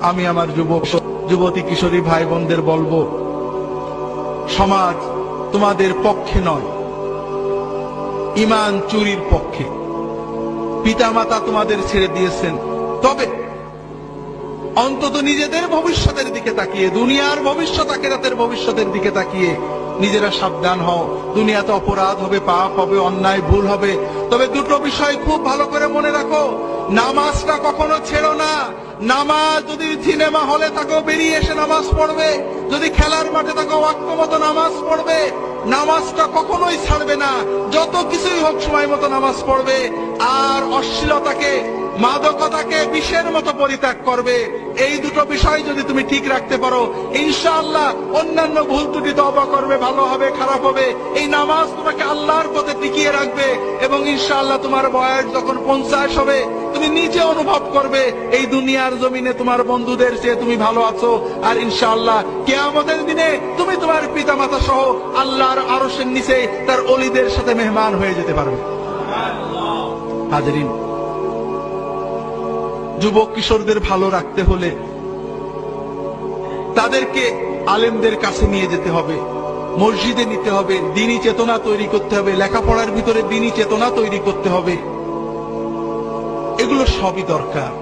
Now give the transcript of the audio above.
আমি আমার যুবতী কিশোরী ভাই বোনদের বলবো, সমাজ তোমাদের পক্ষে নয়, ঈমান চুরির পক্ষে। পিতামাতা তোমাদের ছেড়ে দিয়েছেন, তবে অন্তত নিজেদের ভবিষ্যতের দিকে তাকিয়ে, দুনিয়ার ভবিষ্যৎ আখিরাতের ভবিষ্যতের দিকে তাকিয়ে নিজেরা সাবধান হও। দুনিয়াতে অপরাধ হবে, পাপ হবে, অন্যায় ভুল হবে, তবে দুটো বিষয় খুব ভালো করে মনে রাখো। নামাজটা কখনো ছেড়ো না। নামাজ, যদি সিনেমা হলে থাকো বেরিয়ে এসে নামাজ পড়বে, যদি খেলার মাঠে থাকো ওয়াক্ত মতো নামাজ পড়বে। নামাজটা কখনোই ছাড়বে না, যত কিছুই হোক সময় মতো নামাজ পড়বে। আর অশ্লীলতাকে, মাদকতাকে বিষের মতো পরিত্যাগ করবে। এই দুটো বিষয় যদি তুমি ঠিক রাখতে পারো, ইনশাআল্লাহ অন্যান্য ভুল ত্রুটি তওবা করবে, ভালো হবে, খারাপ হবে, এই নামাজ তোমাকে আল্লাহর পথে টিকিয়ে রাখবে। এবং ইনশাআল্লাহ তোমার বয়স যখন 50 হবে, তুমি নিজে অনুভব করবে এই দুনিয়ার জমিনে তোমার বন্ধুদের চেয়ে তুমি ভালো আছো। আর ইনশাআল্লাহ কিয়ামতের দিনে তুমি তোমার পিতামাতা সহ আল্লাহর আরশের নিচে তার ওলিদের সাথে মেহমান হয়ে যেতে পারবে। হাজরিন, যুবক কিশোরদের ভালো রাখতে হলে তাদেরকে আলেমদের কাছে নিয়ে যেতে হবে, মসজিদে নিতে হবে, দ্বীনি চেতনা তৈরি করতে হবে, লেখাপড়ার ভিতরে দ্বীনি চেতনা তৈরি করতে হবে। এগুলো সবই দরকার।